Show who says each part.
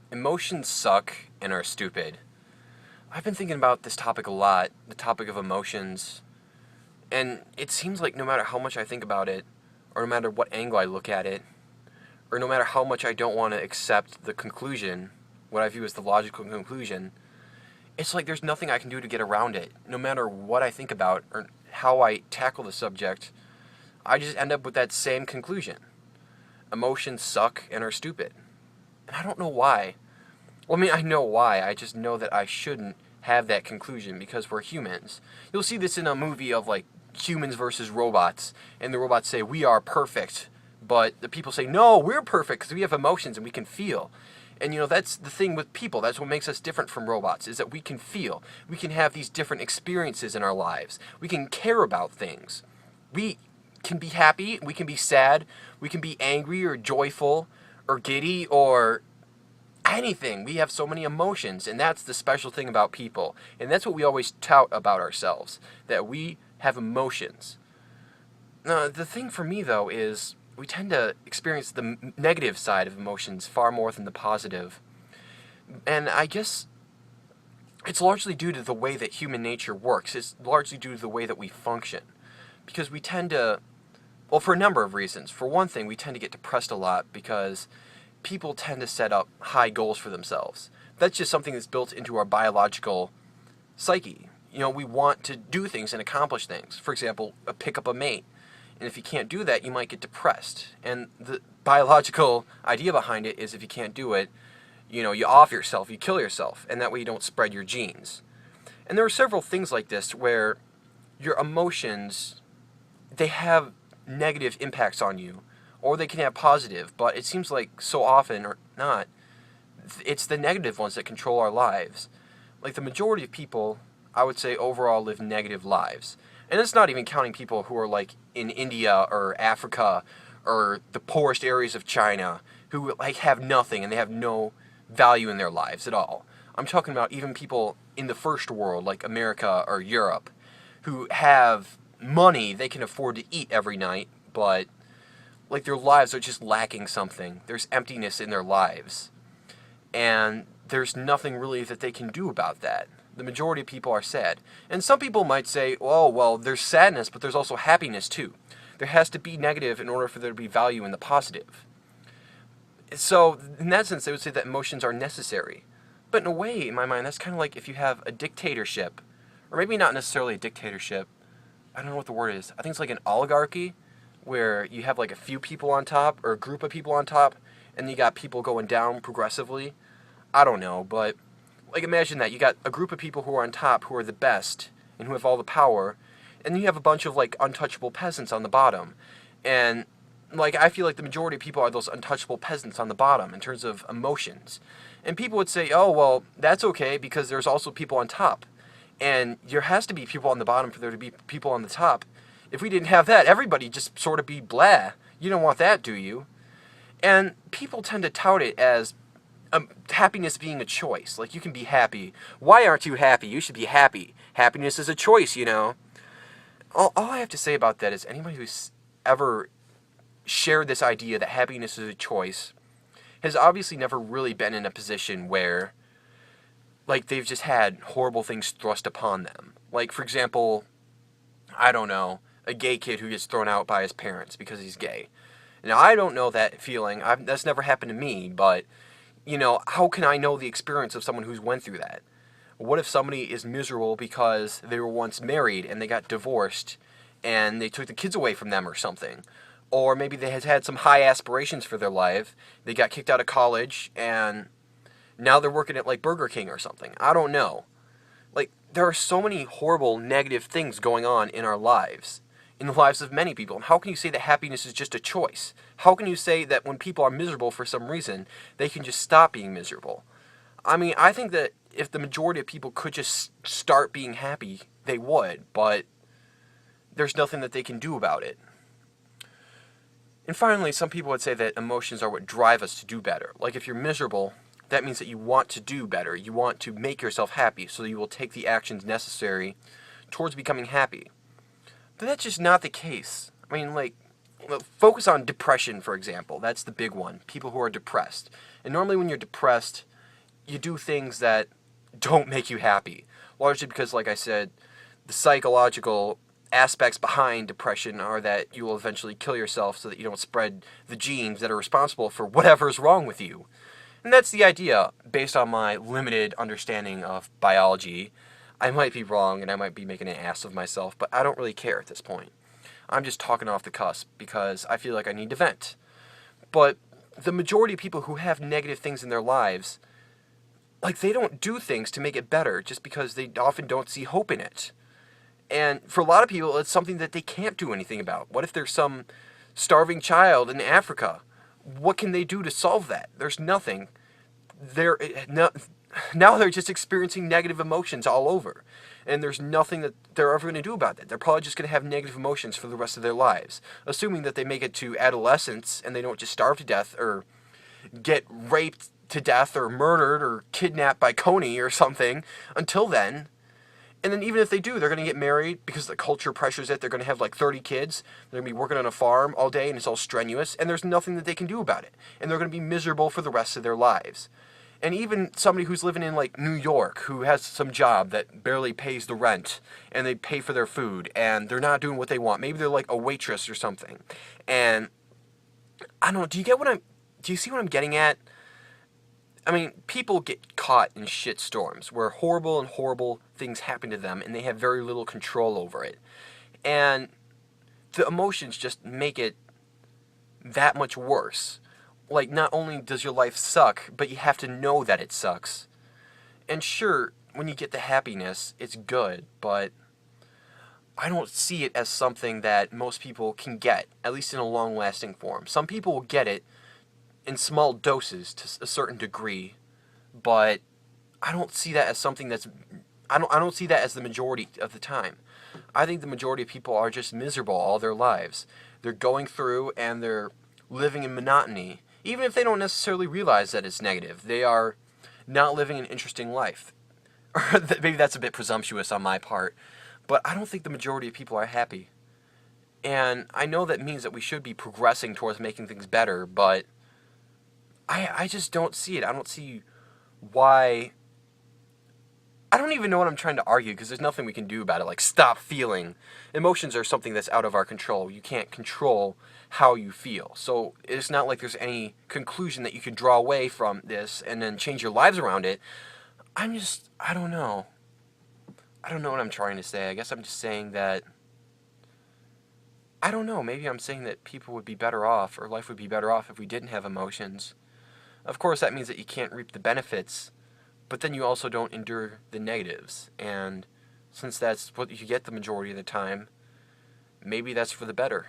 Speaker 1: Emotions suck and are stupid. I've been thinking about this topic a lot, the topic of emotions, and it seems like no matter how much I think about it, or no matter what angle I look at it, or no matter how much I don't want to accept the conclusion, what I view as the logical conclusion, it's like there's nothing I can do to get around it. No matter what I think about or how I tackle the subject, I just end up with that same conclusion. Emotions suck and are stupid. And I don't know why. Well, I mean, I know why. I just know that I shouldn't have that conclusion because we're humans. You'll see this in a movie of like humans versus robots, and the robots say, "We are perfect," but the people say, "No, we're perfect because we have emotions and we can feel." And that's the thing with people. That's what makes us different from robots, is that we can feel. We can have these different experiences in our lives. We can care about things. We can be happy, we can be sad, we can be angry or joyful or giddy or anything. We have so many emotions, and that's the special thing about people. And that's what we always tout about ourselves, that we have emotions. The thing for me, though, is we tend to experience the negative side of emotions far more than the positive. And I guess it's largely due to the way that human nature works. It's largely due to the way that we function. Because we tend to, well, for a number of reasons. For one thing, we tend to get depressed a lot because people tend to set up high goals for themselves. That's just something that's built into our biological psyche. We want to do things and accomplish things. For example, pick up a mate. And if you can't do that, you might get depressed. And the biological idea behind it is if you can't do it, you off yourself, you kill yourself, and that way you don't spread your genes. And there are several things like this where your emotions, they have negative impacts on you, or they can have positive, but it seems like so often, or not, it's the negative ones that control our lives. Like the majority of people, I would say overall live negative lives. And it's not even counting people who are like in India or Africa or the poorest areas of China who like have nothing and they have no value in their lives at all. I'm talking about even people in the first world like America or Europe who have money, they can afford to eat every night, but like their lives are just lacking something. There's emptiness in their lives. And there's nothing really that they can do about that. The majority of people are sad. And some people might say, oh, well, there's sadness, but there's also happiness too. There has to be negative in order for there to be value in the positive. So, in that sense, they would say that emotions are necessary. But in a way, in my mind, that's kind of like if you have a dictatorship, or maybe not necessarily a dictatorship, I don't know what the word is. I think it's like an oligarchy, where you have like a few people on top, or a group of people on top, and you got people going down progressively. I don't know, but like imagine that. You got a group of people who are on top, who are the best, and who have all the power, and then you have a bunch of like untouchable peasants on the bottom. And like I feel like the majority of people are those untouchable peasants on the bottom in terms of emotions. And people would say, oh, well, that's okay because there's also people on top. And there has to be people on the bottom for there to be people on the top. If we didn't have that, everybody just sort of be blah. You don't want that, do you? And people tend to tout it as happiness being a choice. Like, you can be happy. Why aren't you happy? You should be happy. Happiness is a choice, All I have to say about that is anybody who's ever shared this idea that happiness is a choice has obviously never really been in a position where, like, they've just had horrible things thrust upon them. Like, for example, I don't know, a gay kid who gets thrown out by his parents because he's gay. Now, I don't know that feeling. That's never happened to me, but how can I know the experience of someone who's went through that? What if somebody is miserable because they were once married and they got divorced and they took the kids away from them or something? Or maybe they had some high aspirations for their life. They got kicked out of college and now they're working at like Burger King or something. I don't know. Like, there are so many horrible negative things going on in our lives, in the lives of many people. And how can you say that happiness is just a choice? How can you say that when people are miserable for some reason, they can just stop being miserable? I mean, I think that if the majority of people could just start being happy, they would, but there's nothing that they can do about it. And finally, some people would say that emotions are what drive us to do better. Like, if you're miserable, that means that you want to do better. You want to make yourself happy, so you will take the actions necessary towards becoming happy. But that's just not the case. I mean, like, focus on depression, for example. That's the big one. People who are depressed. And normally when you're depressed, you do things that don't make you happy. Largely because, like I said, the psychological aspects behind depression are that you will eventually kill yourself so that you don't spread the genes that are responsible for whatever's wrong with you. And that's the idea, based on my limited understanding of biology. I might be wrong and I might be making an ass of myself, but I don't really care at this point. I'm just talking off the cusp because I feel like I need to vent. But the majority of people who have negative things in their lives, like, they don't do things to make it better just because they often don't see hope in it. And for a lot of people, it's something that they can't do anything about. What if there's some starving child in Africa? What can they do to solve that? There's nothing. Now they're just experiencing negative emotions all over. And there's nothing that they're ever going to do about that. They're probably just going to have negative emotions for the rest of their lives. Assuming that they make it to adolescence and they don't just starve to death or get raped to death or murdered or kidnapped by Coney or something until then. And then even if they do, they're going to get married because the culture pressures it. They're going to have like 30 kids. They're going to be working on a farm all day and it's all strenuous. And there's nothing that they can do about it. And they're going to be miserable for the rest of their lives. And even somebody who's living in like New York, who has some job that barely pays the rent and they pay for their food and they're not doing what they want. Maybe they're like a waitress or something. And I don't know, do you see what I'm getting at? I mean, people get caught in shit storms where horrible things happen to them and they have very little control over it. And the emotions just make it that much worse. Like, not only does your life suck, but you have to know that it sucks. And sure, when you get the happiness, it's good, but I don't see it as something that most people can get, at least in a long-lasting form. Some people will get it in small doses to a certain degree, but I don't see that as something that's... I don't see that as the majority of the time. I think the majority of people are just miserable all their lives. They're going through and they're living in monotony. Even if they don't necessarily realize that it's negative, they are not living an interesting life. Or maybe that's a bit presumptuous on my part, but I don't think the majority of people are happy. And I know that means that we should be progressing towards making things better, but I just don't see it. I don't see why... I don't even know what I'm trying to argue, because there's nothing we can do about it. Like, stop feeling. Emotions are something that's out of our control. You can't control how you feel. So it's not like there's any conclusion that you could draw away from this and then change your lives around it. I don't know. I don't know what I'm trying to say. I guess I'm just saying that... I don't know. Maybe I'm saying that people would be better off, or life would be better off if we didn't have emotions. Of course, that means that you can't reap the benefits, but then you also don't endure the negatives. And since that's what you get the majority of the time, maybe that's for the better.